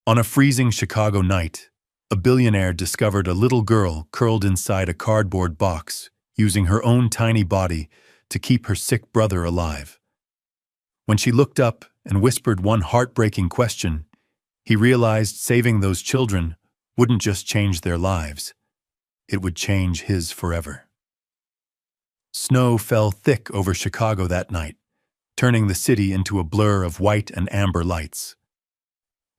On a freezing Chicago night, a billionaire discovered a little girl curled inside a cardboard box, using her own tiny body to keep her sick brother alive. When she looked up and whispered one heartbreaking question, he realized saving those children wouldn't just change their lives, it would change his forever. Snow fell thick over Chicago that night, turning the city into a blur of white and amber lights.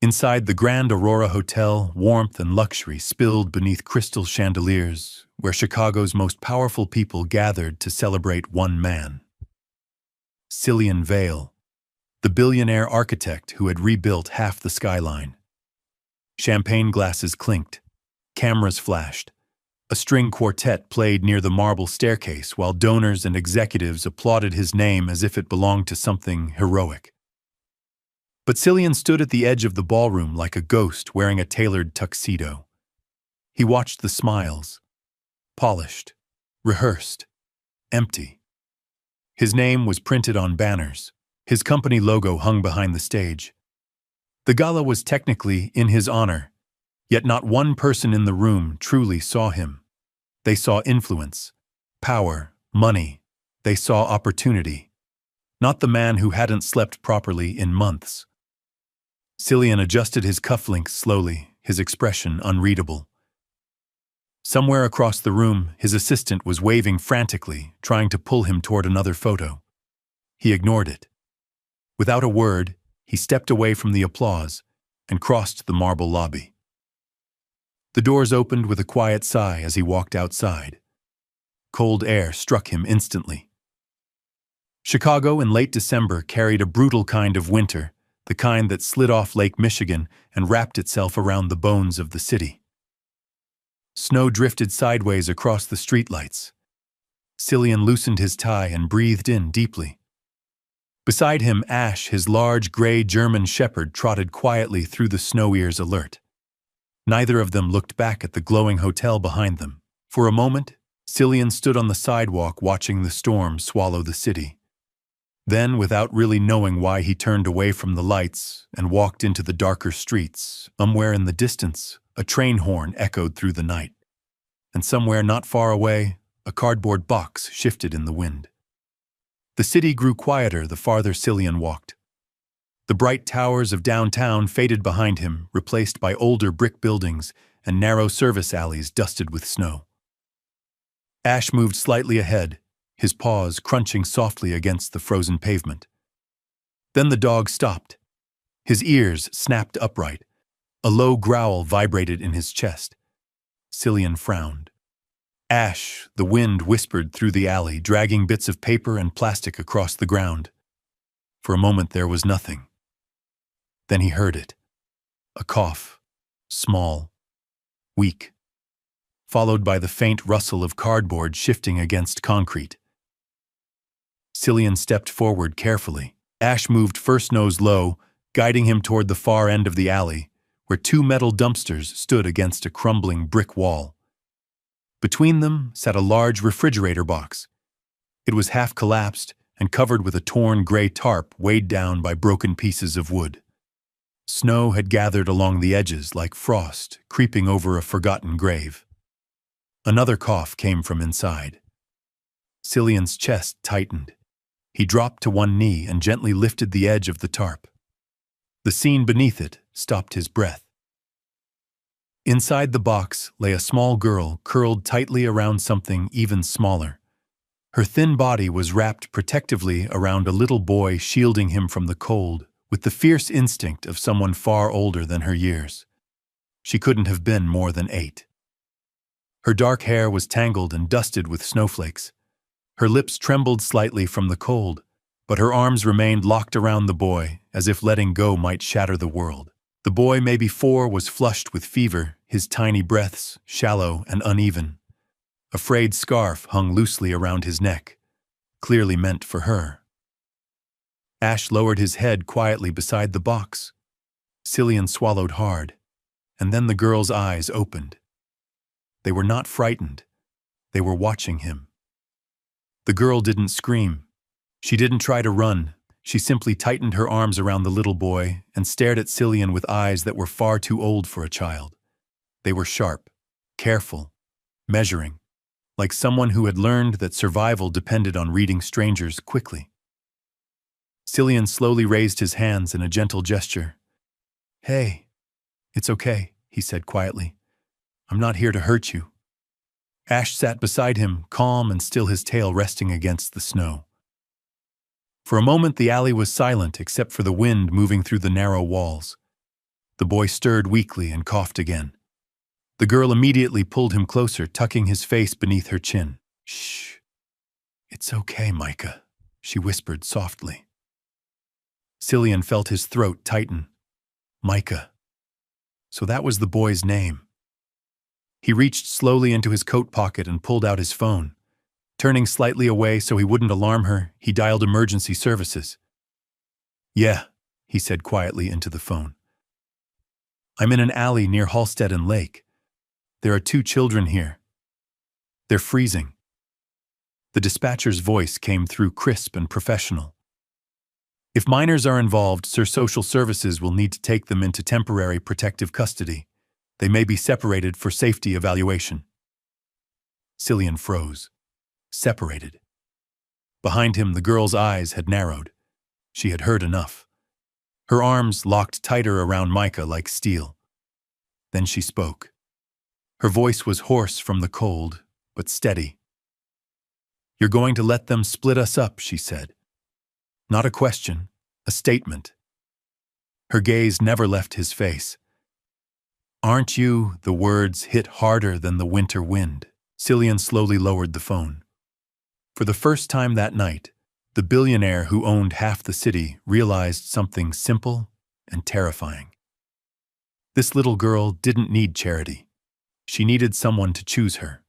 Inside the Grand Aurora Hotel, warmth and luxury spilled beneath crystal chandeliers, where Chicago's most powerful people gathered to celebrate one man. Cillian Vale, the billionaire architect who had rebuilt half the skyline. Champagne glasses clinked, cameras flashed. A string quartet played near the marble staircase while donors and executives applauded his name as if it belonged to something heroic. But Cillian stood at the edge of the ballroom like a ghost wearing a tailored tuxedo. He watched the smiles, polished, rehearsed, empty. His name was printed on banners, his company logo hung behind the stage. The gala was technically in his honor, yet not one person in the room truly saw him. They saw influence, power, money. They saw opportunity, not the man who hadn't slept properly in months. Cillian adjusted his cufflinks slowly, his expression unreadable. Somewhere across the room, his assistant was waving frantically, trying to pull him toward another photo. He ignored it. Without a word, he stepped away from the applause and crossed the marble lobby. The doors opened with a quiet sigh as he walked outside. Cold air struck him instantly. Chicago in late December carried a brutal kind of winter, the kind that slid off Lake Michigan and wrapped itself around the bones of the city. Snow drifted sideways across the streetlights. Cillian loosened his tie and breathed in deeply. Beside him, Ash, his large gray German shepherd, trotted quietly through the snow ears alert. Neither of them looked back at the glowing hotel behind them. For a moment, Cillian stood on the sidewalk watching the storm swallow the city. Then, without really knowing why, he turned away from the lights and walked into the darker streets. Somewhere in the distance, a train horn echoed through the night. And somewhere not far away, a cardboard box shifted in the wind. The city grew quieter the farther Cillian walked. The bright towers of downtown faded behind him, replaced by older brick buildings and narrow service alleys dusted with snow. Ash moved slightly ahead, his paws crunching softly against the frozen pavement. Then the dog stopped. His ears snapped upright. A low growl vibrated in his chest. Cillian frowned. Ash, the wind whispered through the alley, dragging bits of paper and plastic across the ground. For a moment there was nothing. Then he heard it. A cough, small, weak, followed by the faint rustle of cardboard shifting against concrete. Cillian stepped forward carefully. Ash moved first nose low, guiding him toward the far end of the alley, where two metal dumpsters stood against a crumbling brick wall. Between them sat a large refrigerator box. It was half collapsed and covered with a torn gray tarp weighed down by broken pieces of wood. Snow had gathered along the edges like frost, creeping over a forgotten grave. Another cough came from inside. Cillian's chest tightened. He dropped to one knee and gently lifted the edge of the tarp. The scene beneath it stopped his breath. Inside the box lay a small girl curled tightly around something even smaller. Her thin body was wrapped protectively around a little boy, shielding him from the cold, with the fierce instinct of someone far older than her years. She couldn't have been more than 8. Her dark hair was tangled and dusted with snowflakes. Her lips trembled slightly from the cold, but her arms remained locked around the boy, as if letting go might shatter the world. The boy, maybe 4, was flushed with fever, his tiny breaths shallow and uneven. A frayed scarf hung loosely around his neck, clearly meant for her. Ash lowered his head quietly beside the box. Cillian swallowed hard, and then the girl's eyes opened. They were not frightened. They were watching him. The girl didn't scream. She didn't try to run. She simply tightened her arms around the little boy and stared at Cillian with eyes that were far too old for a child. They were sharp, careful, measuring, like someone who had learned that survival depended on reading strangers quickly. Cillian slowly raised his hands in a gentle gesture. "Hey, it's okay," he said quietly. "I'm not here to hurt you." Ash sat beside him, calm and still, his tail resting against the snow. For a moment the alley was silent except for the wind moving through the narrow walls. The boy stirred weakly and coughed again. The girl immediately pulled him closer, tucking his face beneath her chin. "Shh. It's okay, Micah," she whispered softly. Cillian felt his throat tighten. Micah. So that was the boy's name. He reached slowly into his coat pocket and pulled out his phone. Turning slightly away so he wouldn't alarm her, he dialed emergency services. "Yeah," he said quietly into the phone. "I'm in an alley near Halstead Lake. There are 2 children here. They're freezing." The dispatcher's voice came through crisp and professional. "If minors are involved, Sir Social Services will need to take them into temporary protective custody. They may be separated for safety evaluation." Cillian froze. Separated. Behind him, the girl's eyes had narrowed. She had heard enough. Her arms locked tighter around Micah like steel. Then she spoke. Her voice was hoarse from the cold, but steady. "You're going to let them split us up," she said. Not a question, a statement. Her gaze never left his face. "Aren't you?" The words hit harder than the winter wind. Cillian slowly lowered the phone. For the first time that night, the billionaire who owned half the city realized something simple and terrifying. This little girl didn't need charity. She needed someone to choose her.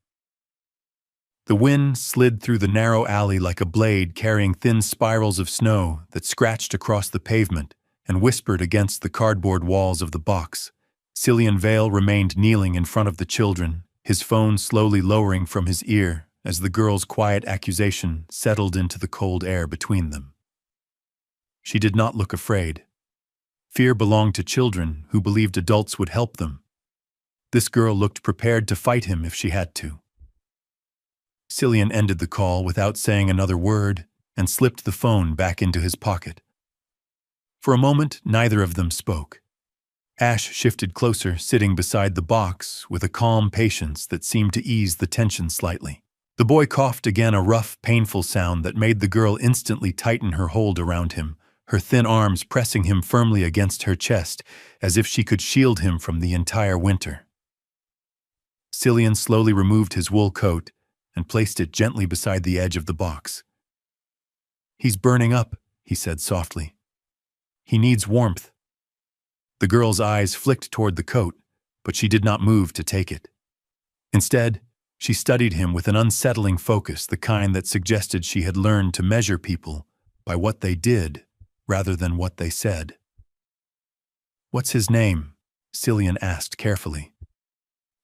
The wind slid through the narrow alley like a blade, carrying thin spirals of snow that scratched across the pavement and whispered against the cardboard walls of the box. Cillian Vale remained kneeling in front of the children, his phone slowly lowering from his ear as the girl's quiet accusation settled into the cold air between them. She did not look afraid. Fear belonged to children who believed adults would help them. This girl looked prepared to fight him if she had to. Cillian ended the call without saying another word and slipped the phone back into his pocket. For a moment, neither of them spoke. Ash shifted closer, sitting beside the box with a calm patience that seemed to ease the tension slightly. The boy coughed again, a rough, painful sound that made the girl instantly tighten her hold around him, her thin arms pressing him firmly against her chest, as if she could shield him from the entire winter. Cillian slowly removed his wool coat and placed it gently beside the edge of the box. "He's burning up," he said softly. "He needs warmth." The girl's eyes flicked toward the coat, but she did not move to take it. Instead, she studied him with an unsettling focus, the kind that suggested she had learned to measure people by what they did rather than what they said. "What's his name?" Cillian asked carefully.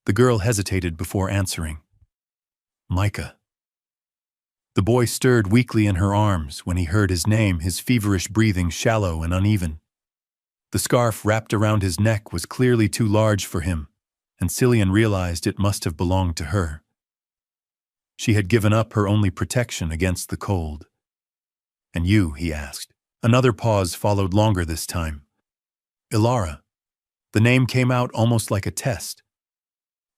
The girl hesitated before answering. "Micah." The boy stirred weakly in her arms when he heard his name, his feverish breathing shallow and uneven. The scarf wrapped around his neck was clearly too large for him, and Cillian realized it must have belonged to her. She had given up her only protection against the cold. "And you?" he asked. Another pause followed, longer this time. "Ilara." The name came out almost like a test.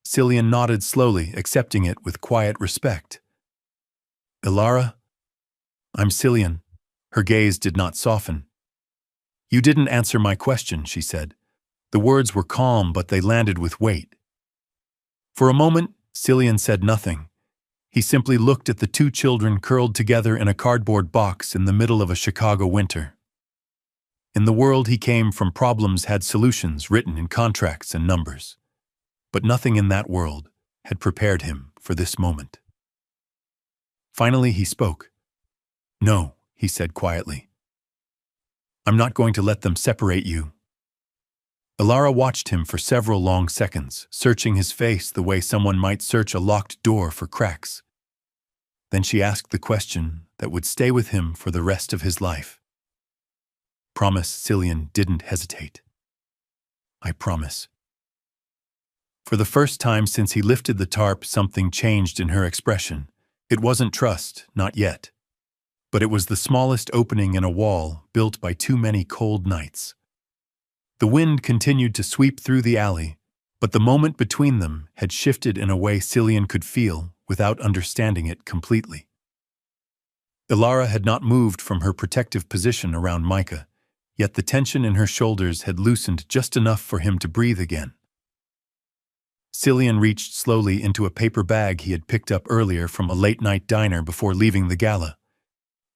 Cillian nodded slowly, accepting it with quiet respect. "Ilara?" "I'm Cillian." Her gaze did not soften. "You didn't answer my question," she said. The words were calm, but they landed with weight. For a moment, Cillian said nothing. He simply looked at the 2 children curled together in a cardboard box in the middle of a Chicago winter. In the world he came from, problems had solutions written in contracts and numbers. But nothing in that world had prepared him for this moment. Finally he spoke. "No," he said quietly. "I'm not going to let them separate you." Ilara watched him for several long seconds, searching his face the way someone might search a locked door for cracks. Then she asked the question that would stay with him for the rest of his life. Promise. Cillian didn't hesitate. I promise. For the first time since he lifted the tarp, something changed in her expression. It wasn't trust, not yet. But it was the smallest opening in a wall built by too many cold nights. The wind continued to sweep through the alley, but the moment between them had shifted in a way Cillian could feel without understanding it completely. Ilara had not moved from her protective position around Micah, yet the tension in her shoulders had loosened just enough for him to breathe again. Cillian reached slowly into a paper bag he had picked up earlier from a late-night diner before leaving the gala.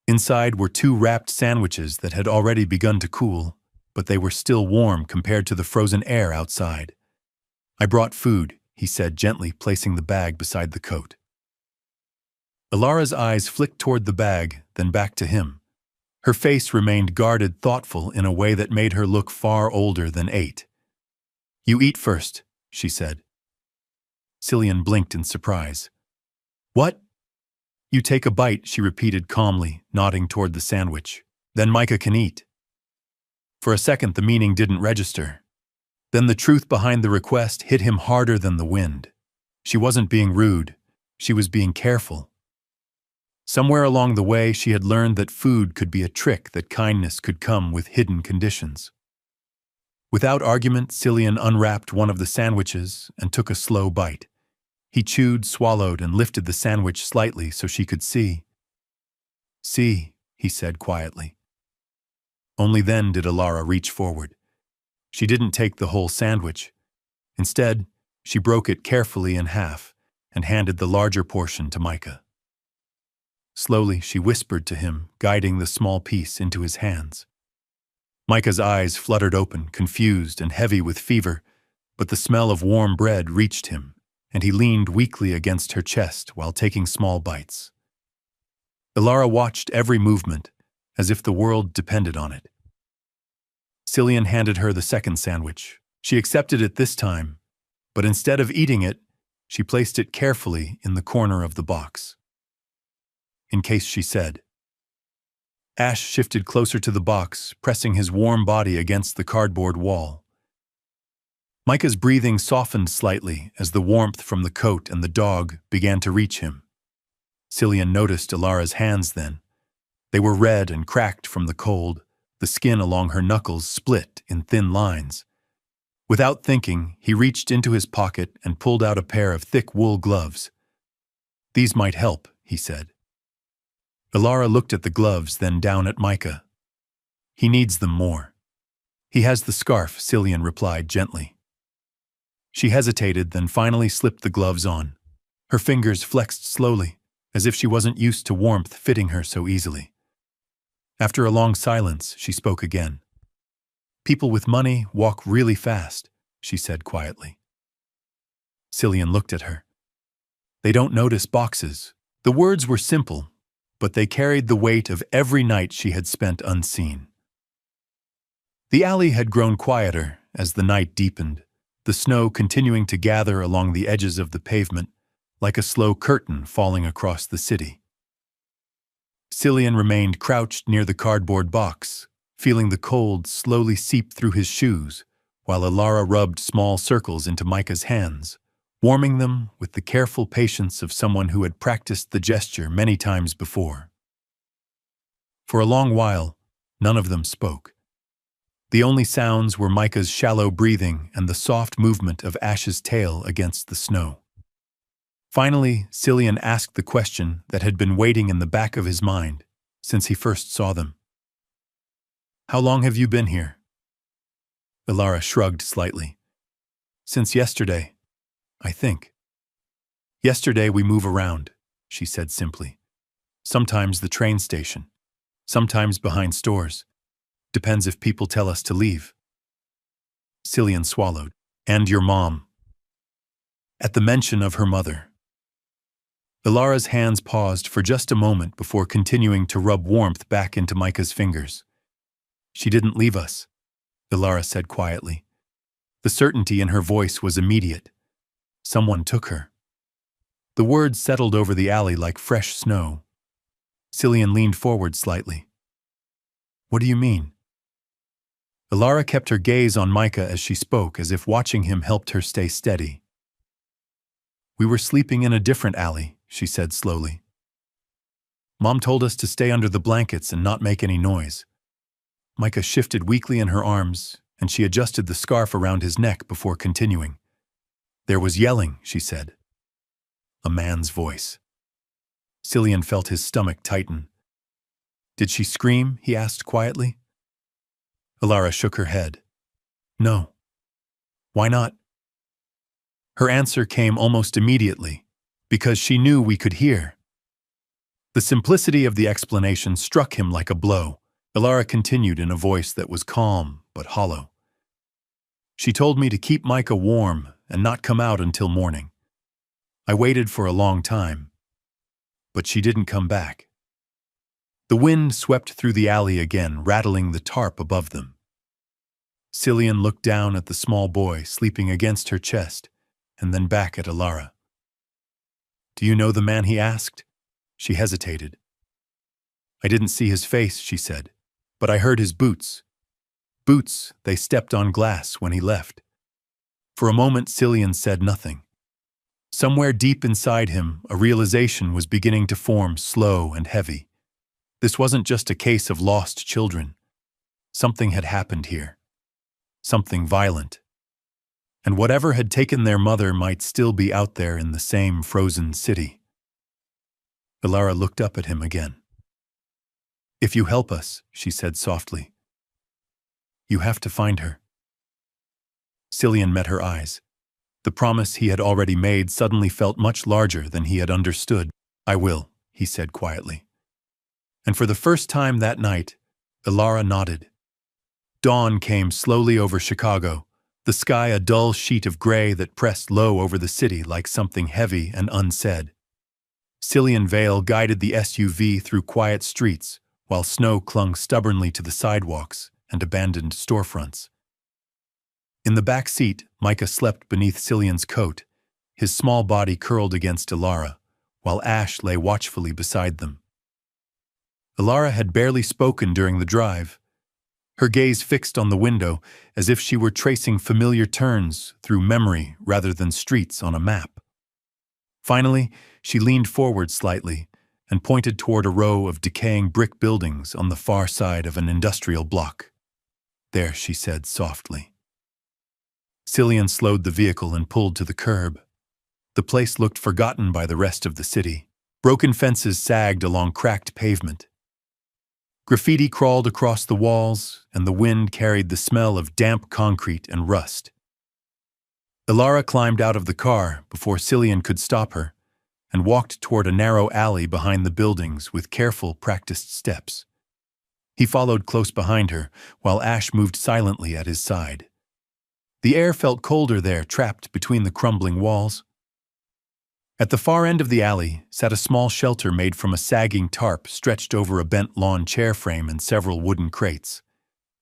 Inside were 2 wrapped sandwiches that had already begun to cool, but they were still warm compared to the frozen air outside. I brought food, he said gently, placing the bag beside the coat. Ilara's eyes flicked toward the bag, then back to him. Her face remained guarded, thoughtful in a way that made her look far older than 8. You eat first, she said. Cillian blinked in surprise. What? You take a bite, she repeated calmly, nodding toward the sandwich. Then Micah can eat. For a second the meaning didn't register. Then the truth behind the request hit him harder than the wind. She wasn't being rude. She was being careful. Somewhere along the way she had learned that food could be a trick, that kindness could come with hidden conditions. Without argument, Cillian unwrapped one of the sandwiches and took a slow bite. He chewed, swallowed, and lifted the sandwich slightly so she could see. See, he said quietly. Only then did Ilara reach forward. She didn't take the whole sandwich. Instead, she broke it carefully in half and handed the larger portion to Micah. Slowly, she whispered to him, guiding the small piece into his hands. Micah's eyes fluttered open, confused and heavy with fever, but the smell of warm bread reached him, and he leaned weakly against her chest while taking small bites. Ilara watched every movement, as if the world depended on it. Cillian handed her the second sandwich. She accepted it this time, but instead of eating it, she placed it carefully in the corner of the box. In case she said. Ash shifted closer to the box, pressing his warm body against the cardboard wall. Micah's breathing softened slightly as the warmth from the coat and the dog began to reach him. Cillian noticed Ilara's hands then. They were red and cracked from the cold, the skin along her knuckles split in thin lines. Without thinking, he reached into his pocket and pulled out a pair of thick wool gloves. These might help, he said. Ilara looked at the gloves, then down at Micah. He needs them more. He has the scarf, Cillian replied gently. She hesitated, then finally slipped the gloves on. Her fingers flexed slowly, as if she wasn't used to warmth fitting her so easily. After a long silence, she spoke again. People with money walk really fast, she said quietly. Cillian looked at her. They don't notice boxes. The words were simple, but they carried the weight of every night she had spent unseen. The alley had grown quieter as the night deepened, the snow continuing to gather along the edges of the pavement like a slow curtain falling across the city. Cillian remained crouched near the cardboard box, feeling the cold slowly seep through his shoes, while Ilara rubbed small circles into Micah's hands, warming them with the careful patience of someone who had practiced the gesture many times before. For a long while, none of them spoke. The only sounds were Micah's shallow breathing and the soft movement of Ash's tail against the snow. Finally, Cillian asked the question that had been waiting in the back of his mind since he first saw them. How long have you been here? Ilara shrugged slightly. Since yesterday, I think. Yesterday we move around, she said simply. Sometimes the train station, sometimes behind stores. Depends if people tell us to leave. Cillian swallowed. And your mom. At the mention of her mother. Ilara's hands paused for just a moment before continuing to rub warmth back into Micah's fingers. She didn't leave us, Ilara said quietly. The certainty in her voice was immediate. Someone took her. The words settled over the alley like fresh snow. Cillian leaned forward slightly. What do you mean? Ilara kept her gaze on Micah as she spoke, as if watching him helped her stay steady. "We were sleeping in a different alley," she said slowly. "Mom told us to stay under the blankets and not make any noise." Micah shifted weakly in her arms, and she adjusted the scarf around his neck before continuing. "There was yelling," she said. A man's voice. Cillian felt his stomach tighten. "Did she scream?" he asked quietly. Ilara shook her head. "No." "Why not?" Her answer came almost immediately, because she knew we could hear. The simplicity of the explanation struck him like a blow. Ilara continued in a voice that was calm but hollow. "She told me to keep Micah warm and not come out until morning. I waited for a long time, but she didn't come back." The wind swept through the alley again, rattling the tarp above them. Cillian looked down at the small boy sleeping against her chest, and then back at Ilara. "Do you know the man?" he asked. She hesitated. "I didn't see his face," she said, "but I heard his boots. Boots, they stepped on glass when he left." For a moment, Cillian said nothing. Somewhere deep inside him, a realization was beginning to form, slow and heavy. This wasn't just a case of lost children. Something had happened here. Something violent. And whatever had taken their mother might still be out there in the same frozen city. Ilara looked up at him again. "If you help us," she said softly, "you have to find her." Cillian met her eyes. The promise he had already made suddenly felt much larger than he had understood. "I will," he said quietly. And for the first time that night, Ilara nodded. Dawn came slowly over Chicago, the sky a dull sheet of gray that pressed low over the city like something heavy and unsaid. Cillian Vale guided the SUV through quiet streets, while snow clung stubbornly to the sidewalks and abandoned storefronts. In the back seat, Micah slept beneath Cillian's coat, his small body curled against Ilara, while Ash lay watchfully beside them. Ilara had barely spoken during the drive, her gaze fixed on the window as if she were tracing familiar turns through memory rather than streets on a map. Finally, she leaned forward slightly and pointed toward a row of decaying brick buildings on the far side of an industrial block. "There," she said softly. Cillian slowed the vehicle and pulled to the curb. The place looked forgotten by the rest of the city. Broken fences sagged along cracked pavement. Graffiti crawled across the walls, and the wind carried the smell of damp concrete and rust. Ilara climbed out of the car before Cillian could stop her, and walked toward a narrow alley behind the buildings with careful, practiced steps. He followed close behind her, while Ash moved silently at his side. The air felt colder there, trapped between the crumbling walls. At the far end of the alley sat a small shelter made from a sagging tarp stretched over a bent lawn chair frame and several wooden crates.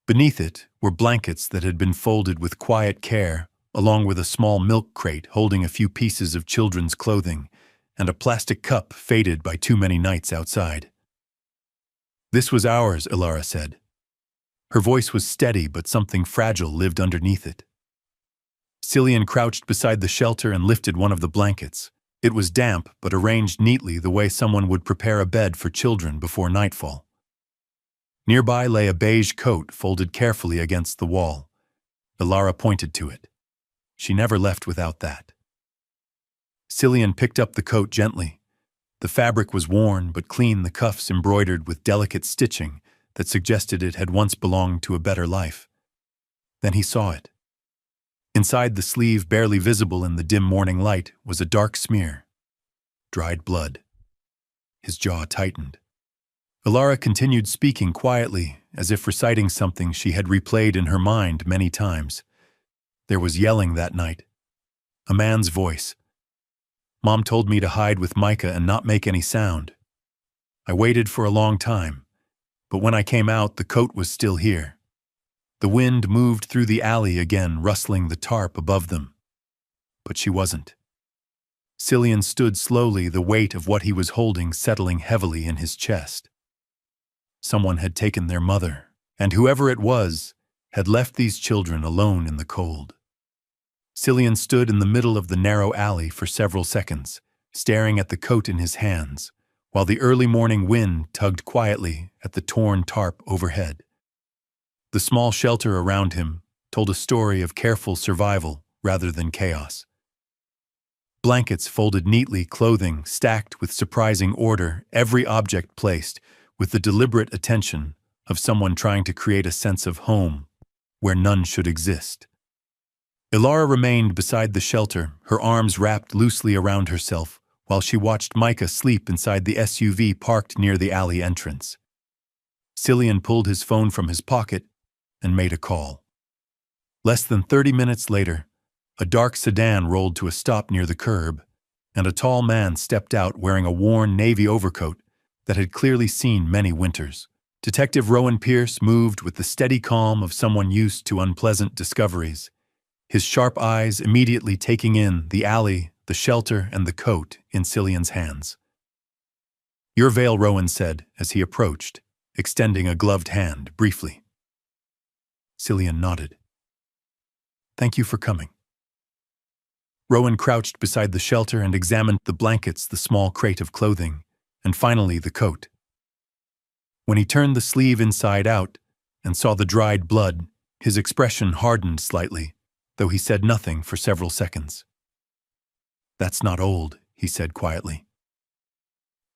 Beneath it were blankets that had been folded with quiet care, along with a small milk crate holding a few pieces of children's clothing, and a plastic cup faded by too many nights outside. "This was ours," Ilara said. Her voice was steady, but something fragile lived underneath it. Cillian crouched beside the shelter and lifted one of the blankets. It was damp, but arranged neatly the way someone would prepare a bed for children before nightfall. Nearby lay a beige coat folded carefully against the wall. Ilara pointed to it. She never left without that. Cillian picked up the coat gently. The fabric was worn but clean, the cuffs embroidered with delicate stitching that suggested it had once belonged to a better life. Then he saw it. Inside the sleeve, barely visible in the dim morning light, was a dark smear. Dried blood. His jaw tightened. Ilara continued speaking quietly, as if reciting something she had replayed in her mind many times. There was yelling that night. A man's voice. "Mom told me to hide with Micah and not make any sound. I waited for a long time, but when I came out, the coat was still here." The wind moved through the alley again, rustling the tarp above them. But she wasn't. Cillian stood slowly, the weight of what he was holding settling heavily in his chest. Someone had taken their mother, and whoever it was, had left these children alone in the cold. Cillian stood in the middle of the narrow alley for several seconds, staring at the coat in his hands, while the early morning wind tugged quietly at the torn tarp overhead. The small shelter around him told a story of careful survival rather than chaos. Blankets folded neatly, clothing stacked with surprising order, every object placed with the deliberate attention of someone trying to create a sense of home where none should exist. Ilara remained beside the shelter, her arms wrapped loosely around herself, while she watched Micah sleep inside the SUV parked near the alley entrance. Cillian pulled his phone from his pocket and made a call. Less than 30 minutes later, a dark sedan rolled to a stop near the curb, and a tall man stepped out wearing a worn navy overcoat that had clearly seen many winters. Detective Rowan Pierce moved with the steady calm of someone used to unpleasant discoveries, his sharp eyes immediately taking in the alley, the shelter, and the coat in Cillian's hands. "Your veil," Rowan said as he approached, extending a gloved hand briefly. Cillian nodded. "Thank you for coming." Rowan crouched beside the shelter and examined the blankets, the small crate of clothing, and finally the coat. When he turned the sleeve inside out and saw the dried blood, his expression hardened slightly, though he said nothing for several seconds. "That's not old," he said quietly.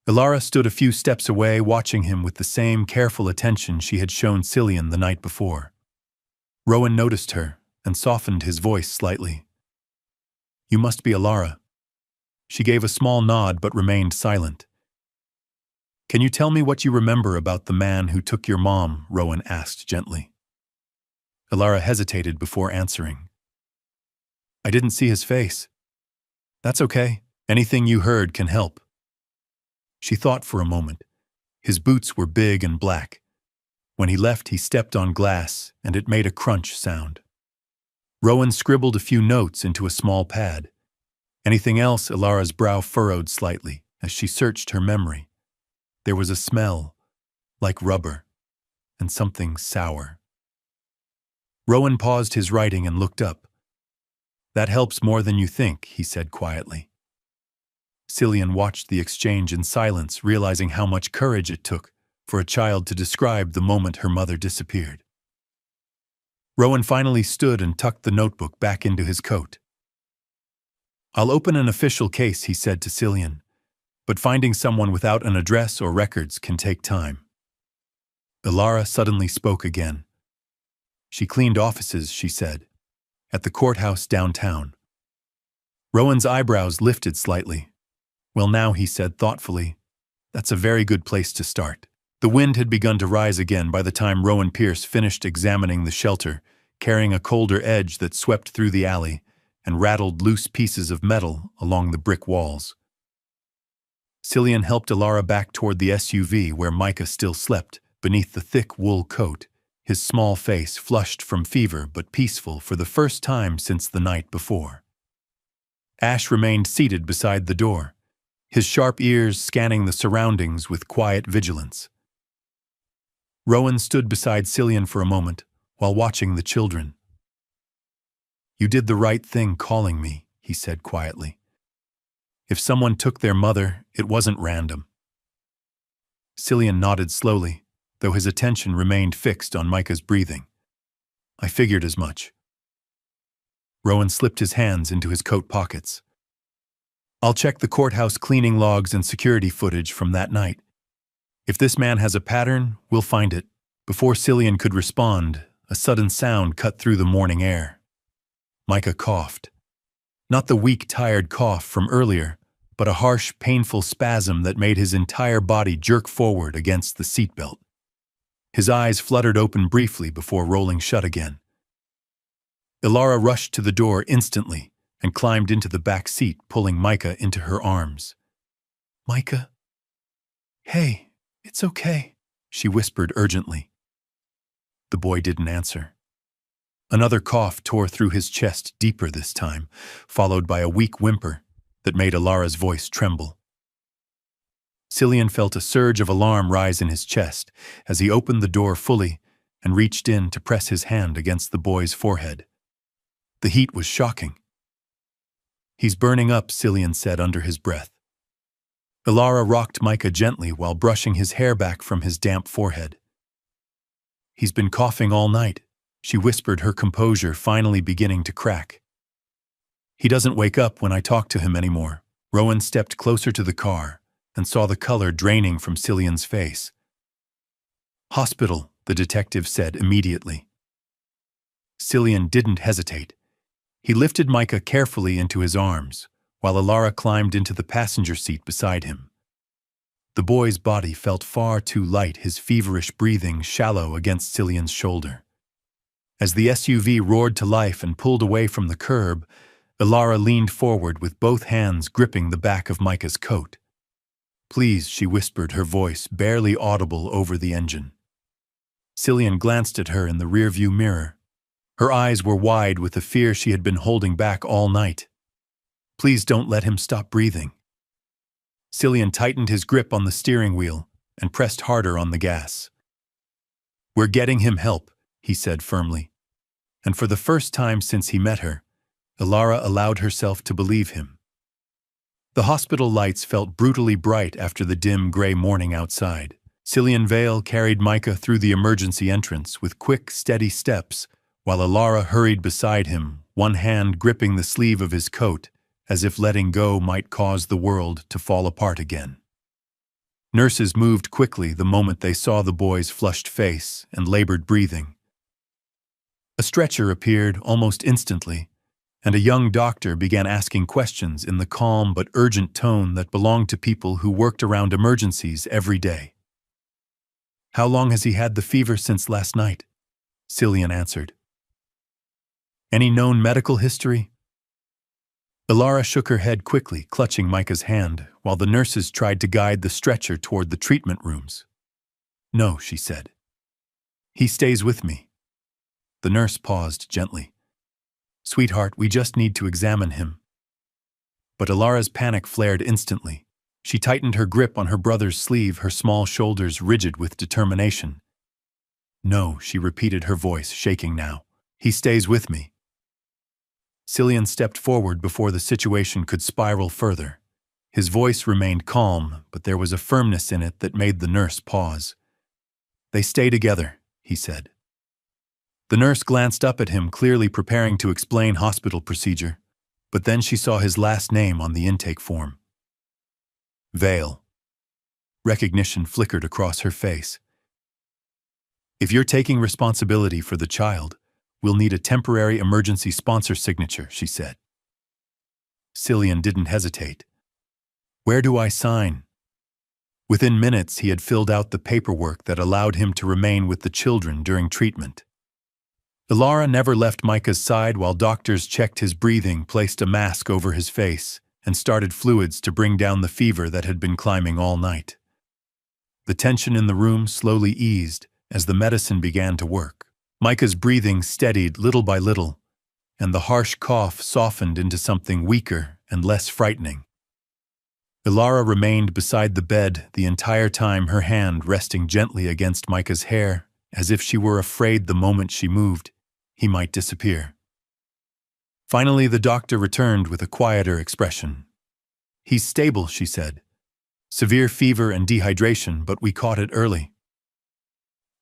Ilara stood a few steps away, watching him with the same careful attention she had shown Cillian the night before. Rowan noticed her and softened his voice slightly. "You must be Ilara." She gave a small nod but remained silent. "Can you tell me what you remember about the man who took your mom?" Rowan asked gently. Ilara hesitated before answering. "I didn't see his face." "That's okay. Anything you heard can help." She thought for a moment. His boots were big and black. When he left, he stepped on glass, and it made a crunch sound. Rowan scribbled a few notes into a small pad. Anything else? Ilara's brow furrowed slightly as she searched her memory. There was a smell, like rubber, and something sour. Rowan paused his writing and looked up. "That helps more than you think," he said quietly. Cillian watched the exchange in silence, realizing how much courage it took for a child to describe the moment her mother disappeared. Rowan finally stood and tucked the notebook back into his coat. "I'll open an official case," he said to Cillian, "but finding someone without an address or records can take time." Ilara suddenly spoke again. "She cleaned offices," she said, "at the courthouse downtown." Rowan's eyebrows lifted slightly. "Well now," he said thoughtfully, "that's a very good place to start." The wind had begun to rise again by the time Rowan Pierce finished examining the shelter, carrying a colder edge that swept through the alley and rattled loose pieces of metal along the brick walls. Cillian helped Ilara back toward the SUV where Micah still slept, beneath the thick wool coat, his small face flushed from fever but peaceful for the first time since the night before. Ash remained seated beside the door, his sharp ears scanning the surroundings with quiet vigilance. Rowan stood beside Cillian for a moment while watching the children. "You did the right thing calling me," he said quietly. "If someone took their mother, it wasn't random." Cillian nodded slowly, though his attention remained fixed on Micah's breathing. "I figured as much." Rowan slipped his hands into his coat pockets. "I'll check the courthouse cleaning logs and security footage from that night. If this man has a pattern, we'll find it." Before Cillian could respond, a sudden sound cut through the morning air. Micah coughed. Not the weak, tired cough from earlier, but a harsh, painful spasm that made his entire body jerk forward against the seatbelt. His eyes fluttered open briefly before rolling shut again. Ilara rushed to the door instantly and climbed into the back seat, pulling Micah into her arms. "Micah? Hey, it's okay," she whispered urgently. The boy didn't answer. Another cough tore through his chest, deeper this time, followed by a weak whimper that made Ilara's voice tremble. Cillian felt a surge of alarm rise in his chest as he opened the door fully and reached in to press his hand against the boy's forehead. The heat was shocking. "He's burning up," Cillian said under his breath. Ilara rocked Micah gently while brushing his hair back from his damp forehead. "He's been coughing all night," she whispered, her composure finally beginning to crack. "He doesn't wake up when I talk to him anymore." Rowan stepped closer to the car and saw the color draining from Cillian's face. "Hospital," the detective said immediately. Cillian didn't hesitate. He lifted Micah carefully into his arms, while Ilara climbed into the passenger seat beside him. The boy's body felt far too light, his feverish breathing shallow against Cillian's shoulder. As the SUV roared to life and pulled away from the curb, Ilara leaned forward with both hands gripping the back of Micah's coat. "Please," she whispered, her voice barely audible over the engine. Cillian glanced at her in the rearview mirror. Her eyes were wide with the fear she had been holding back all night. "Please don't let him stop breathing." Cillian tightened his grip on the steering wheel and pressed harder on the gas. "We're getting him help," he said firmly. And for the first time since he met her, Ilara allowed herself to believe him. The hospital lights felt brutally bright after the dim gray morning outside. Cillian Vale carried Micah through the emergency entrance with quick, steady steps, while Ilara hurried beside him, one hand gripping the sleeve of his coat, as if letting go might cause the world to fall apart again. Nurses moved quickly the moment they saw the boy's flushed face and labored breathing. A stretcher appeared almost instantly, and a young doctor began asking questions in the calm but urgent tone that belonged to people who worked around emergencies every day. "How long has he had the fever? Since last night," Cillian answered. "Any known medical history?" Ilara shook her head quickly, clutching Micah's hand, while the nurses tried to guide the stretcher toward the treatment rooms. "No," she said. "He stays with me." The nurse paused gently. "Sweetheart, we just need to examine him." But Ilara's panic flared instantly. She tightened her grip on her brother's sleeve, her small shoulders rigid with determination. "No," she repeated, her voice shaking now. "He stays with me." Cillian stepped forward before the situation could spiral further. His voice remained calm, but there was a firmness in it that made the nurse pause. "They stay together," he said. The nurse glanced up at him, clearly preparing to explain hospital procedure, but then she saw his last name on the intake form. Vale. Recognition flickered across her face. "If you're taking responsibility for the child, we'll need a temporary emergency sponsor signature," she said. Cillian didn't hesitate. "Where do I sign?" Within minutes, he had filled out the paperwork that allowed him to remain with the children during treatment. Ilara never left Micah's side while doctors checked his breathing, placed a mask over his face, and started fluids to bring down the fever that had been climbing all night. The tension in the room slowly eased as the medicine began to work. Micah's breathing steadied little by little, and the harsh cough softened into something weaker and less frightening. Ilara remained beside the bed the entire time, her hand resting gently against Micah's hair, as if she were afraid the moment she moved, he might disappear. Finally, the doctor returned with a quieter expression. "He's stable," she said. "Severe fever and dehydration, but we caught it early."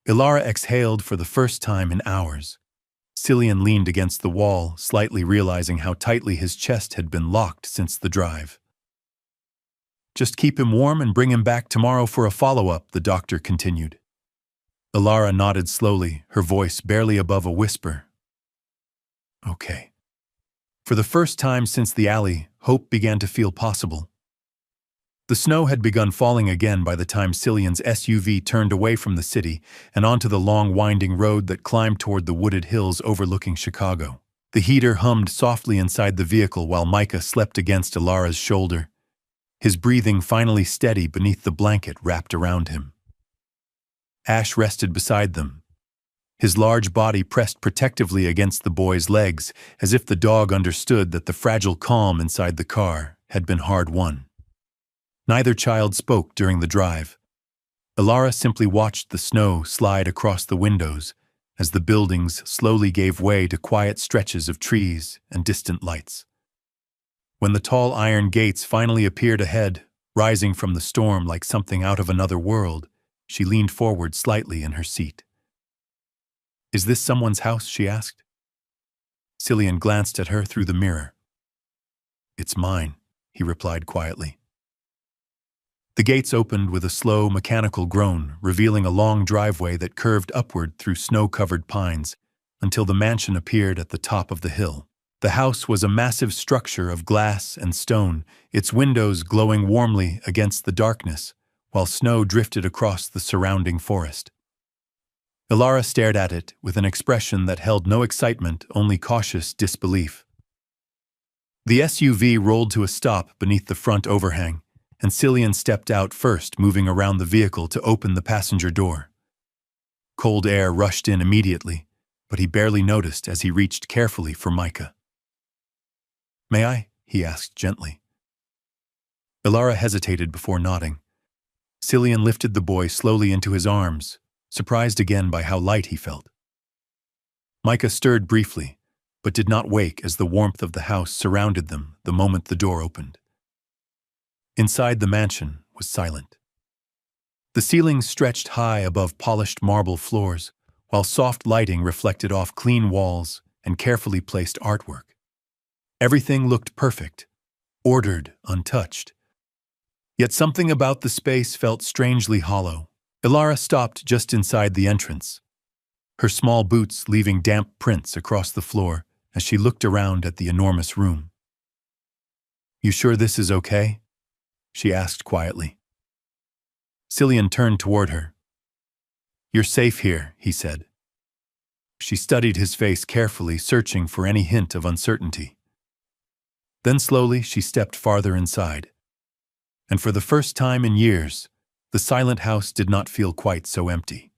Ilara exhaled for the first time in hours. Cillian leaned against the wall, slightly realizing how tightly his chest had been locked since the drive. "Just keep him warm and bring him back tomorrow for a follow-up," the doctor continued. Ilara nodded slowly, her voice barely above a whisper. "Okay." For the first time since the alley, hope began to feel possible. The snow had begun falling again by the time Cillian's SUV turned away from the city and onto the long winding road that climbed toward the wooded hills overlooking Chicago. The heater hummed softly inside the vehicle while Micah slept against Ilara's shoulder, his breathing finally steady beneath the blanket wrapped around him. Ash rested beside them, his large body pressed protectively against the boy's legs, as if the dog understood that the fragile calm inside the car had been hard-won. Neither child spoke during the drive. Ilara simply watched the snow slide across the windows as the buildings slowly gave way to quiet stretches of trees and distant lights. When the tall iron gates finally appeared ahead, rising from the storm like something out of another world, she leaned forward slightly in her seat. "Is this someone's house?" she asked. Cillian glanced at her through the mirror. "It's mine," he replied quietly. The gates opened with a slow, mechanical groan, revealing a long driveway that curved upward through snow-covered pines until the mansion appeared at the top of the hill. The house was a massive structure of glass and stone, its windows glowing warmly against the darkness, while snow drifted across the surrounding forest. Ilara stared at it with an expression that held no excitement, only cautious disbelief. The SUV rolled to a stop beneath the front overhang, and Cillian stepped out first, moving around the vehicle to open the passenger door. Cold air rushed in immediately, but he barely noticed as he reached carefully for Micah. "May I?" he asked gently. Ilara hesitated before nodding. Cillian lifted the boy slowly into his arms, surprised again by how light he felt. Micah stirred briefly, but did not wake as the warmth of the house surrounded them the moment the door opened. Inside the mansion was silent. The ceiling stretched high above polished marble floors, while soft lighting reflected off clean walls and carefully placed artwork. Everything looked perfect, ordered, untouched. Yet something about the space felt strangely hollow. Ilara stopped just inside the entrance, her small boots leaving damp prints across the floor as she looked around at the enormous room. "You sure this is okay?" she asked quietly. Cillian turned toward her. "You're safe here," he said. She studied his face carefully, searching for any hint of uncertainty. Then slowly she stepped farther inside. And for the first time in years, the silent house did not feel quite so empty.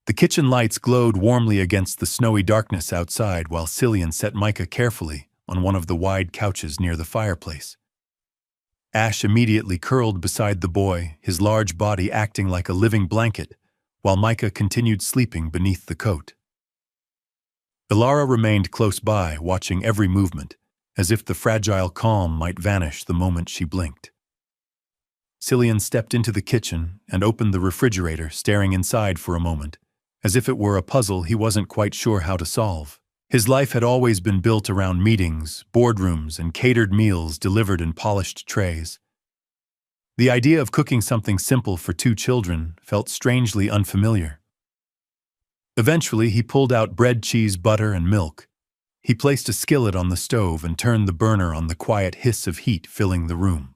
The kitchen lights glowed warmly against the snowy darkness outside while Cillian set Micah carefully on one of the wide couches near the fireplace. Ash immediately curled beside the boy, his large body acting like a living blanket, while Micah continued sleeping beneath the coat. Ilara remained close by, watching every movement, as if the fragile calm might vanish the moment she blinked. Cillian stepped into the kitchen and opened the refrigerator, staring inside for a moment, as if it were a puzzle he wasn't quite sure how to solve. His life had always been built around meetings, boardrooms, and catered meals delivered in polished trays. The idea of cooking something simple for 2 children felt strangely unfamiliar. Eventually, he pulled out bread, cheese, butter, and milk. He placed a skillet on the stove and turned the burner on, the quiet hiss of heat filling the room.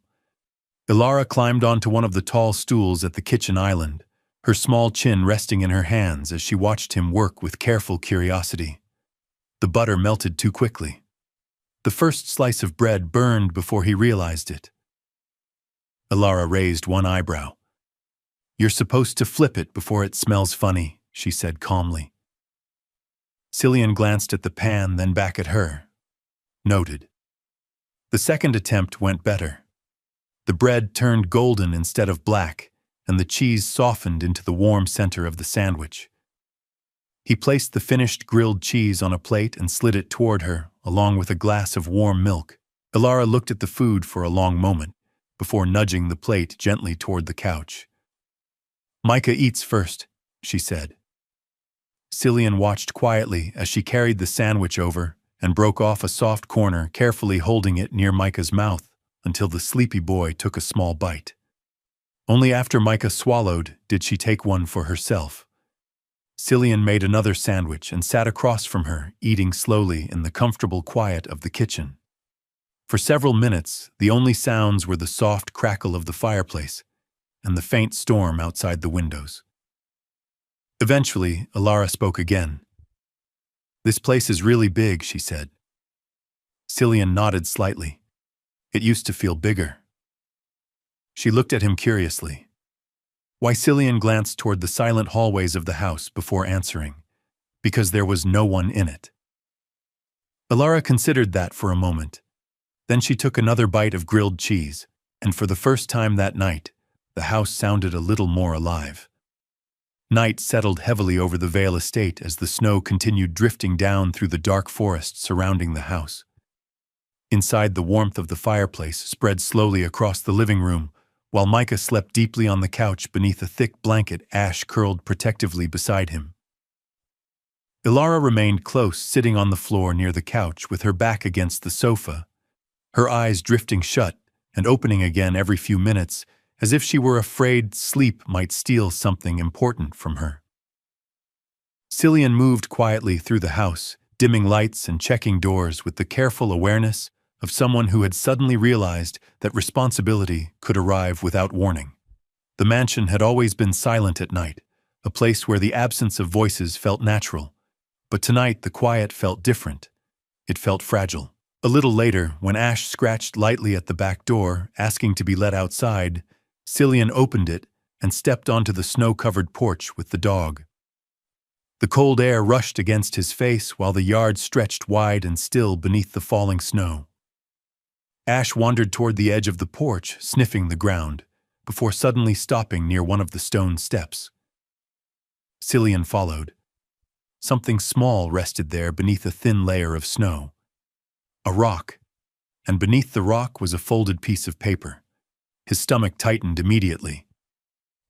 Ilara climbed onto one of the tall stools at the kitchen island, her small chin resting in her hands as she watched him work with careful curiosity. The butter melted too quickly. The first slice of bread burned before he realized it. Ilara raised one eyebrow. "You're supposed to flip it before it smells funny," she said calmly. Cillian glanced at the pan, then back at her. Noted. The second attempt went better. The bread turned golden instead of black, and the cheese softened into the warm center of the sandwich. He placed the finished grilled cheese on a plate and slid it toward her, along with a glass of warm milk. Ilara looked at the food for a long moment, before nudging the plate gently toward the couch. "Micah eats first," she said. Cillian watched quietly as she carried the sandwich over and broke off a soft corner, carefully holding it near Micah's mouth until the sleepy boy took a small bite. Only after Micah swallowed did she take one for herself. Cillian made another sandwich and sat across from her, eating slowly in the comfortable quiet of the kitchen. For several minutes, the only sounds were the soft crackle of the fireplace and the faint storm outside the windows. Eventually, Ilara spoke again. "This place is really big," she said. Cillian nodded slightly. "It used to feel bigger." She looked at him curiously. Why? Cillian glanced toward the silent hallways of the house before answering. Because there was no one in it. Ilara considered that for a moment. Then she took another bite of grilled cheese, and for the first time that night, the house sounded a little more alive. Night settled heavily over the Vale estate as the snow continued drifting down through the dark forest surrounding the house. Inside, the warmth of the fireplace spread slowly across the living room, while Micah slept deeply on the couch beneath a thick blanket Ash curled protectively beside him. Ilara remained close, sitting on the floor near the couch with her back against the sofa, her eyes drifting shut and opening again every few minutes, as if she were afraid sleep might steal something important from her. Cillian moved quietly through the house, dimming lights and checking doors with the careful awareness of someone who had suddenly realized that responsibility could arrive without warning. The mansion had always been silent at night, a place where the absence of voices felt natural. But tonight the quiet felt different. It felt fragile. A little later, when Ash scratched lightly at the back door, asking to be let outside, Cillian opened it and stepped onto the snow-covered porch with the dog. The cold air rushed against his face while the yard stretched wide and still beneath the falling snow. Ash wandered toward the edge of the porch, sniffing the ground, before suddenly stopping near one of the stone steps. Cillian followed. Something small rested there beneath a thin layer of snow. A rock, and beneath the rock was a folded piece of paper. His stomach tightened immediately.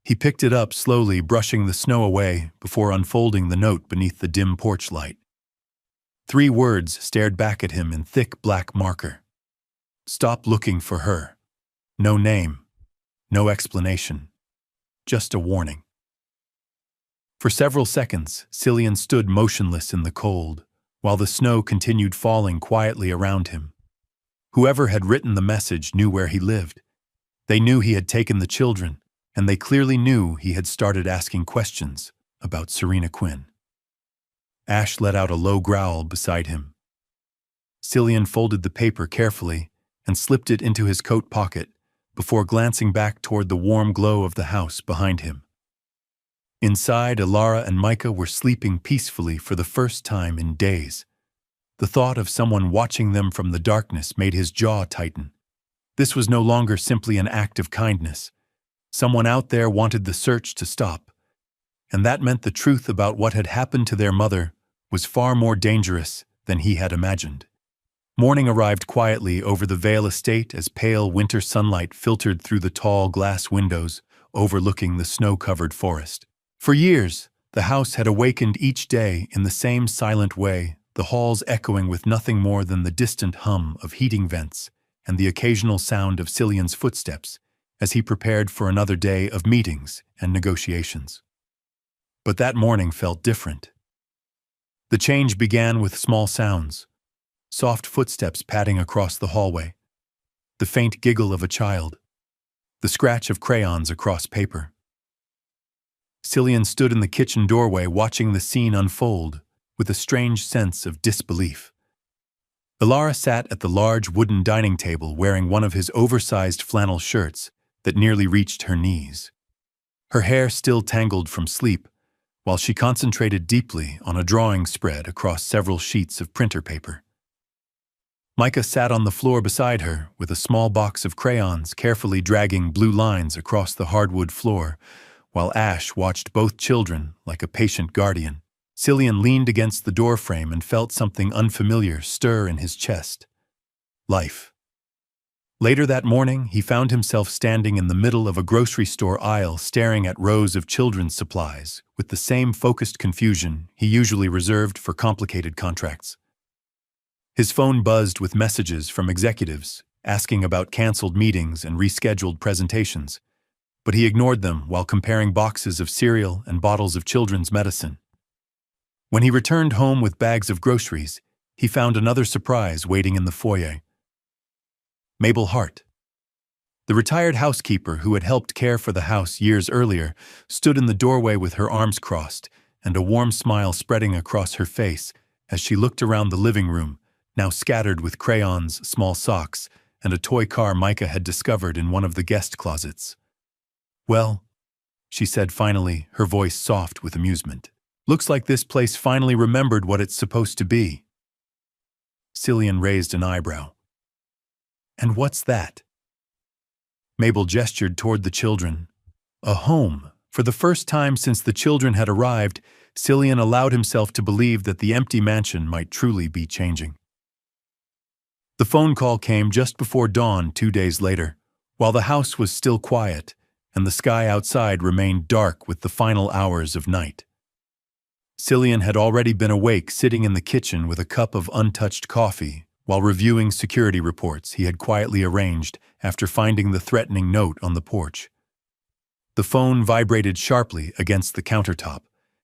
He picked it up slowly, brushing the snow away before unfolding the note beneath the dim porch light. 3 words stared back at him in thick black marker. Stop looking for her. No name, no explanation, just a warning. For several seconds, Cillian stood motionless in the cold, while the snow continued falling quietly around him. Whoever had written the message knew where he lived. They knew he had taken the children, and they clearly knew he had started asking questions about Serena Quinn. Ash let out a low growl beside him. Cillian folded the paper carefully and slipped it into his coat pocket before glancing back toward the warm glow of the house behind him. Inside, Ilara and Micah were sleeping peacefully for the first time in days. The thought of someone watching them from the darkness made his jaw tighten. This was no longer simply an act of kindness. Someone out there wanted the search to stop, and that meant the truth about what had happened to their mother was far more dangerous than he had imagined. Morning arrived quietly over the Vale estate as pale winter sunlight filtered through the tall glass windows overlooking the snow-covered forest. For years, the house had awakened each day in the same silent way, the halls echoing with nothing more than the distant hum of heating vents and the occasional sound of Cillian's footsteps as he prepared for another day of meetings and negotiations. But that morning felt different. The change began with small sounds. Soft footsteps padding across the hallway, the faint giggle of a child, the scratch of crayons across paper. Cillian stood in the kitchen doorway watching the scene unfold with a strange sense of disbelief. Ilara sat at the large wooden dining table wearing one of his oversized flannel shirts that nearly reached her knees. Her hair still tangled from sleep, while she concentrated deeply on a drawing spread across several sheets of printer paper. Micah sat on the floor beside her with a small box of crayons carefully dragging blue lines across the hardwood floor, while Ash watched both children like a patient guardian. Cillian leaned against the doorframe and felt something unfamiliar stir in his chest. Life. Later that morning, he found himself standing in the middle of a grocery store aisle staring at rows of children's supplies with the same focused confusion he usually reserved for complicated contracts. His phone buzzed with messages from executives asking about canceled meetings and rescheduled presentations, but he ignored them while comparing boxes of cereal and bottles of children's medicine. When he returned home with bags of groceries, he found another surprise waiting in the foyer. Mabel Hart. The retired housekeeper who had helped care for the house years earlier stood in the doorway with her arms crossed and a warm smile spreading across her face as she looked around the living room, now scattered with crayons, small socks, and a toy car Micah had discovered in one of the guest closets. "Well," she said finally, her voice soft with amusement. "Looks like this place finally remembered what it's supposed to be." Cillian raised an eyebrow. "And what's that?" Mabel gestured toward the children. "A home For the first time since the children had arrived, Cillian allowed himself to believe that the empty mansion might truly be changing. The phone call came just before dawn 2 days later, while the house was still quiet and the sky outside remained dark with the final hours of night. Cillian had already been awake, sitting in the kitchen with a cup of untouched coffee while reviewing security reports he had quietly arranged after finding the threatening note on the porch. The phone vibrated sharply against the countertop,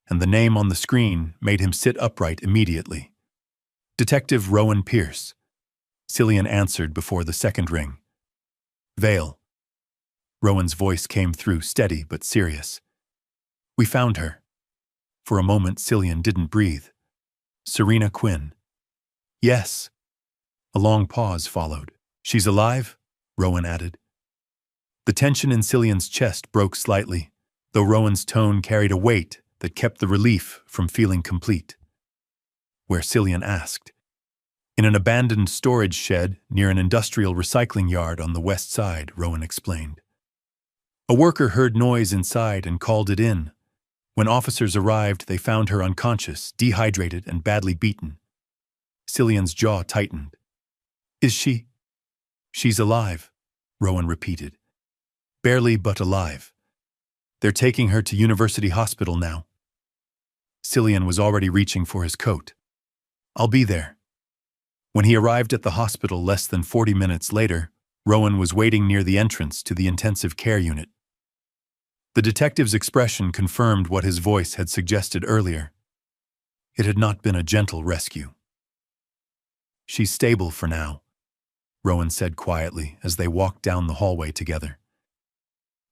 and the name on the screen made him sit upright immediately. Detective Rowan Pierce. Cillian answered before the second ring. Vale. Rowan's voice came through, steady but serious. We found her. For a moment, Cillian didn't breathe. Serena Quinn. Yes. A long pause followed. She's alive? Rowan added. The tension in Cillian's chest broke slightly, though Rowan's tone carried a weight that kept the relief from feeling complete. Where? Cillian asked. In an abandoned storage shed near an industrial recycling yard on the west side, Rowan explained. A worker heard noise inside and called it in. When officers arrived, they found her unconscious, dehydrated, and badly beaten. Cillian's jaw tightened. Is she? She's alive, Rowan repeated. Barely, but alive. They're taking her to University Hospital now. Cillian was already reaching for his coat. I'll be there. When he arrived at the hospital less than 40 minutes later, Rowan was waiting near the entrance to the intensive care unit. The detective's expression confirmed what his voice had suggested earlier. It had not been a gentle rescue. She's stable for now, Rowan said quietly as they walked down the hallway together.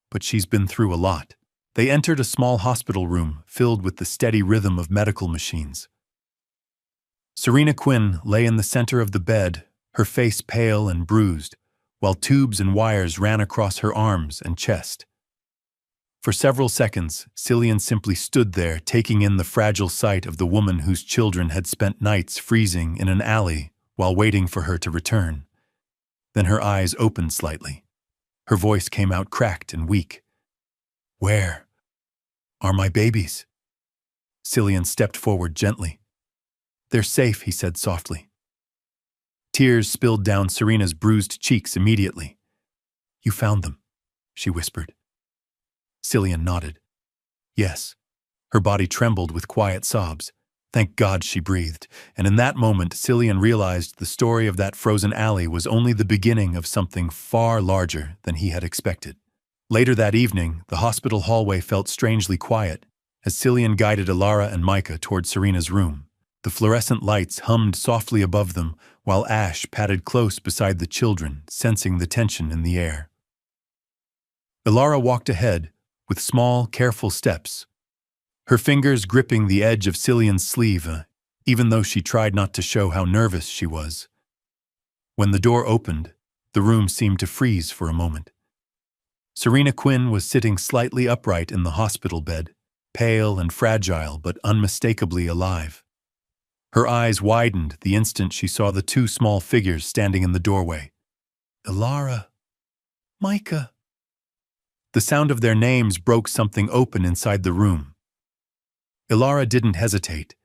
But she's been through a lot. They entered a small hospital room filled with the steady rhythm of medical machines. Serena Quinn lay in the center of the bed, her face pale and bruised, while tubes and wires ran across her arms and chest. For several seconds, Cillian simply stood there, taking in the fragile sight of the woman whose children had spent nights freezing in an alley while waiting for her to return. Then her eyes opened slightly. Her voice came out cracked and weak. Where are my babies? Cillian stepped forward gently. They're safe, he said softly. Tears spilled down Serena's bruised cheeks immediately. You found them, she whispered. Cillian nodded. Yes. Her body trembled with quiet sobs. Thank God, she breathed, and in that moment Cillian realized the story of that frozen alley was only the beginning of something far larger than he had expected. Later that evening, the hospital hallway felt strangely quiet as Cillian guided Alara and Micah toward Serena's room. The fluorescent lights hummed softly above them, while Ash padded close beside the children, sensing the tension in the air. Alara walked ahead, with small, careful steps, her fingers gripping the edge of Cillian's sleeve, even though she tried not to show how nervous she was. When the door opened, the room seemed to freeze for a moment. Serena Quinn was sitting slightly upright in the hospital bed, pale and fragile but unmistakably alive. Her eyes widened the instant she saw the two small figures standing in the doorway. Alara, Micah. The sound of their names broke something open inside the room. Alara didn't hesitate.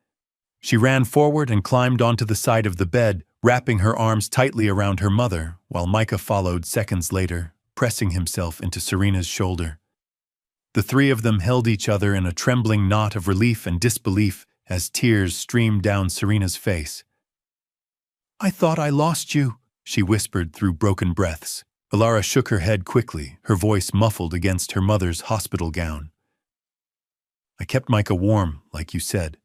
She ran forward and climbed onto the side of the bed, wrapping her arms tightly around her mother, while Micah followed seconds later, pressing himself into Serena's shoulder. The three of them held each other in a trembling knot of relief and disbelief as tears streamed down Serena's face. I thought I lost you, she whispered through broken breaths. Alara shook her head quickly, her voice muffled against her mother's hospital gown. I kept Micah warm, like you said.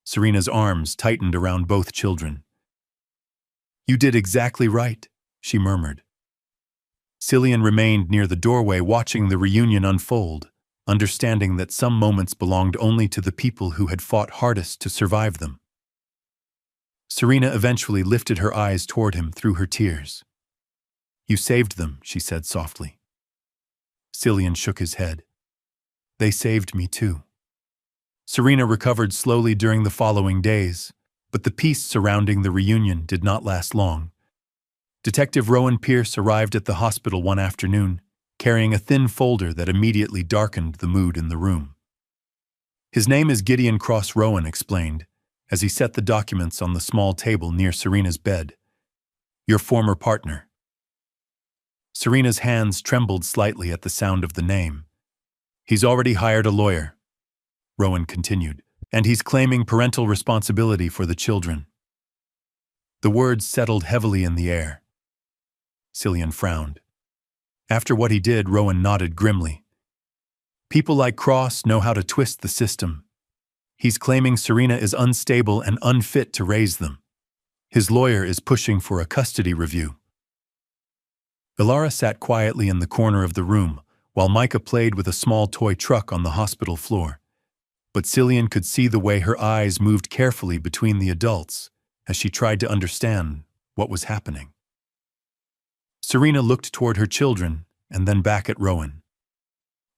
Serena's arms tightened around both children. You did exactly right, she murmured. Cillian remained near the doorway watching the reunion unfold, understanding that some moments belonged only to the people who had fought hardest to survive them. Serena eventually lifted her eyes toward him through her tears. You saved them, she said softly. Cillian shook his head. They saved me too. Serena recovered slowly during the following days, but the peace surrounding the reunion did not last long. Detective Rowan Pierce arrived at the hospital one afternoon, carrying a thin folder that immediately darkened the mood in the room. His name is Gideon Cross Rowan explained, as he set the documents on the small table near Serena's bed. Your former partner. Serena's hands trembled slightly at the sound of the name. He's already hired a lawyer, Rowan continued, and he's claiming parental responsibility for the children. The words settled heavily in the air. Cillian frowned. After what he did, Rowan nodded grimly. People like Cross know how to twist the system. He's claiming Serena is unstable and unfit to raise them. His lawyer is pushing for a custody review. Ilara sat quietly in the corner of the room, while Micah played with a small toy truck on the hospital floor. But Cillian could see the way her eyes moved carefully between the adults as she tried to understand what was happening. Serena looked toward her children and then back at Rowan.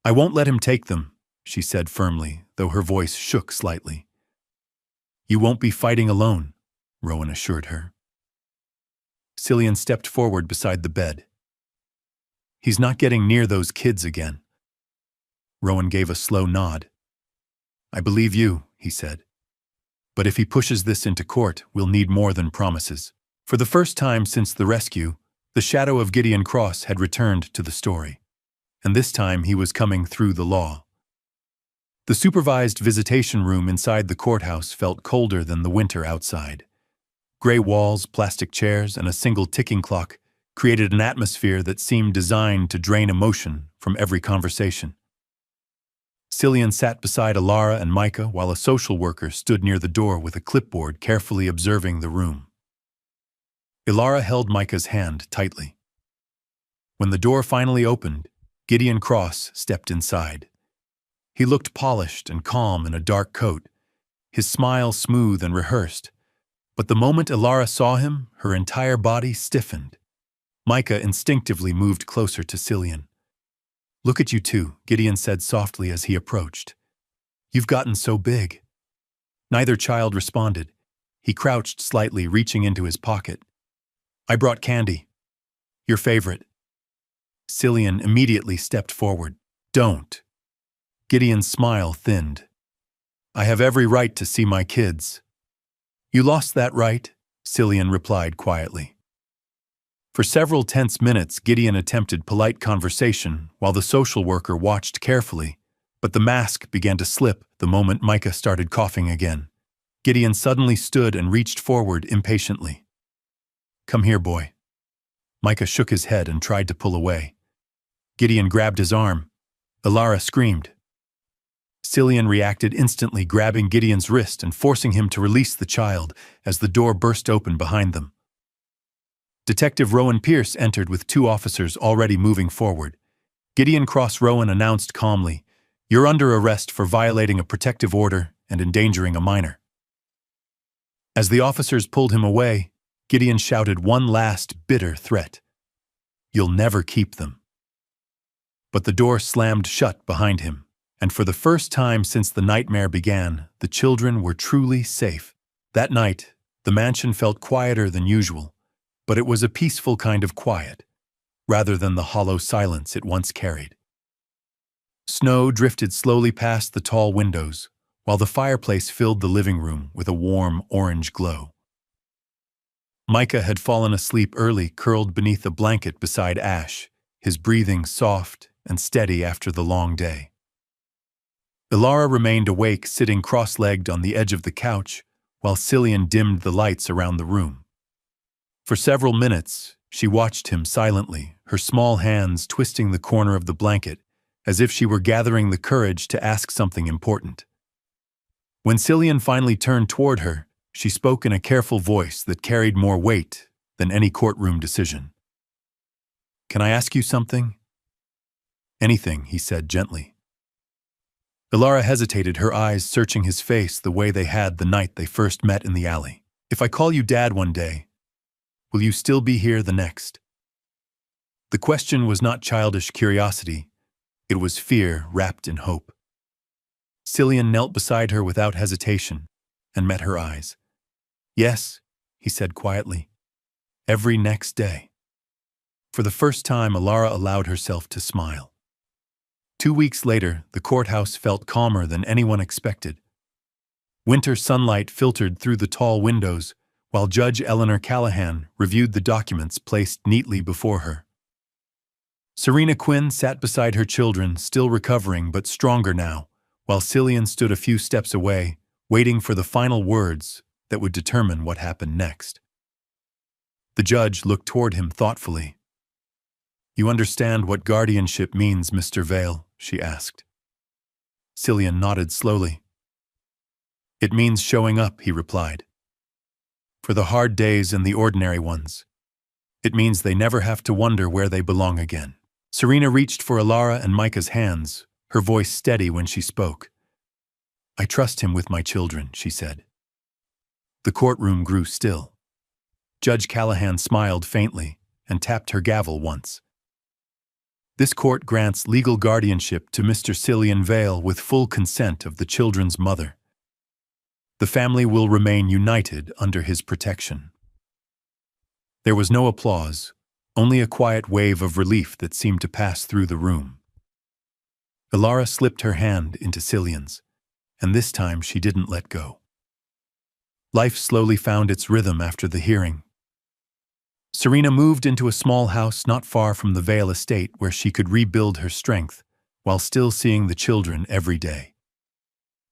I won't let him take them, she said firmly, though her voice shook slightly. You won't be fighting alone, Rowan assured her. Cillian stepped forward beside the bed. He's not getting near those kids again. Rowan gave a slow nod. I believe you, he said. But if he pushes this into court, we'll need more than promises. For the first time since the rescue, the shadow of Gideon Cross had returned to the story. And this time he was coming through the law. The supervised visitation room inside the courthouse felt colder than the winter outside. Gray walls, plastic chairs, and a single ticking clock created an atmosphere that seemed designed to drain emotion from every conversation. Cillian sat beside Ilara and Micah while a social worker stood near the door with a clipboard carefully observing the room. Ilara held Micah's hand tightly. When the door finally opened, Gideon Cross stepped inside. He looked polished and calm in a dark coat, his smile smooth and rehearsed. But the moment Ilara saw him, her entire body stiffened. Micah instinctively moved closer to Cillian. Look at you two, Gideon said softly as he approached. You've gotten so big. Neither child responded. He crouched slightly, reaching into his pocket. I brought candy. Your favorite. Cillian immediately stepped forward. Don't. Gideon's smile thinned. I have every right to see my kids. You lost that right, Cillian replied quietly. For several tense minutes, Gideon attempted polite conversation while the social worker watched carefully, but the mask began to slip the moment Micah started coughing again. Gideon suddenly stood and reached forward impatiently. Come here, boy. Micah shook his head and tried to pull away. Gideon grabbed his arm. Ilara screamed. Cillian reacted instantly, grabbing Gideon's wrist and forcing him to release the child as the door burst open behind them. Detective Rowan Pierce entered with two officers already moving forward. Gideon Cross Rowan announced calmly, You're under arrest for violating a protective order and endangering a minor. As the officers pulled him away, Gideon shouted one last bitter threat. You'll never keep them. But the door slammed shut behind him, and for the first time since the nightmare began, the children were truly safe. That night, the mansion felt quieter than usual, but it was a peaceful kind of quiet, rather than the hollow silence it once carried. Snow drifted slowly past the tall windows, while the fireplace filled the living room with a warm orange glow. Micah had fallen asleep early, curled beneath a blanket beside Ash, his breathing soft and steady after the long day. Ilara remained awake, sitting cross-legged on the edge of the couch, while Cillian dimmed the lights around the room. For several minutes, she watched him silently, her small hands twisting the corner of the blanket, as if she were gathering the courage to ask something important. When Cillian finally turned toward her, she spoke in a careful voice that carried more weight than any courtroom decision. Can I ask you something? Anything, he said gently. Ilara hesitated, her eyes searching his face the way they had the night they first met in the alley. If I call you Dad one day, will you still be here the next? The question was not childish curiosity, it was fear wrapped in hope. Cillian knelt beside her without hesitation and met her eyes. Yes, he said quietly, every next day. For the first time, Alara allowed herself to smile. 2 weeks later, the courthouse felt calmer than anyone expected. Winter sunlight filtered through the tall windows, while Judge Eleanor Callahan reviewed the documents placed neatly before her. Serena Quinn sat beside her children, still recovering but stronger now, while Cillian stood a few steps away, waiting for the final words that would determine what happened next. The judge looked toward him thoughtfully. "You understand what guardianship means, Mr. Vale?" she asked. Cillian nodded slowly. "It means showing up," he replied. "For the hard days and the ordinary ones. It means they never have to wonder where they belong again." Serena reached for Alara and Micah's hands, her voice steady when she spoke. "I trust him with my children," she said. The courtroom grew still. Judge Callahan smiled faintly and tapped her gavel once. "This court grants legal guardianship to Mr. Cillian Vale with full consent of the children's mother. The family will remain united under his protection." There was no applause, only a quiet wave of relief that seemed to pass through the room. Alara slipped her hand into Cillian's, and this time she didn't let go. Life slowly found its rhythm after the hearing. Serena moved into a small house not far from the Vale estate where she could rebuild her strength while still seeing the children every day.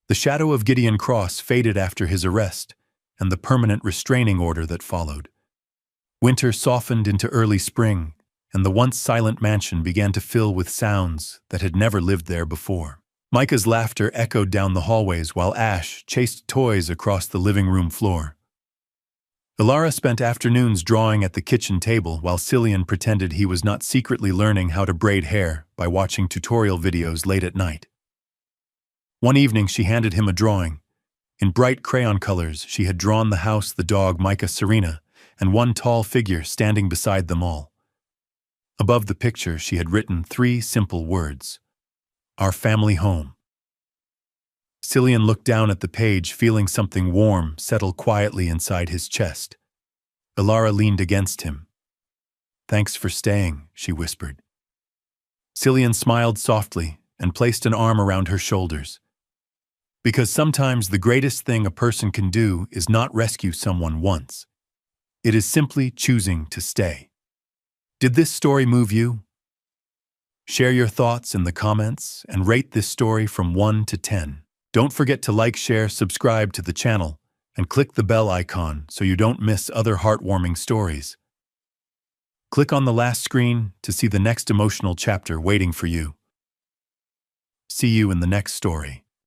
The shadow of Gideon Cross faded after his arrest and the permanent restraining order that followed. Winter softened into early spring, and the once silent mansion began to fill with sounds that had never lived there before. Micah's laughter echoed down the hallways while Ash chased toys across the living room floor. Alara spent afternoons drawing at the kitchen table while Cillian pretended he was not secretly learning how to braid hair by watching tutorial videos late at night. One evening she handed him a drawing. In bright crayon colors, she had drawn the house, the dog, Micah, Serena, and one tall figure standing beside them all. Above the picture, she had written 3 simple words: "Our family home." Cillian looked down at the page, feeling something warm settle quietly inside his chest. Alara leaned against him. "Thanks for staying," she whispered. Cillian smiled softly and placed an arm around her shoulders. Because sometimes the greatest thing a person can do is not rescue someone once. It is simply choosing to stay. Did this story move you? Share your thoughts in the comments and rate this story from 1 to 10. Don't forget to like, share, subscribe to the channel, and click the bell icon so you don't miss other heartwarming stories. Click on the last screen to see the next emotional chapter waiting for you. See you in the next story.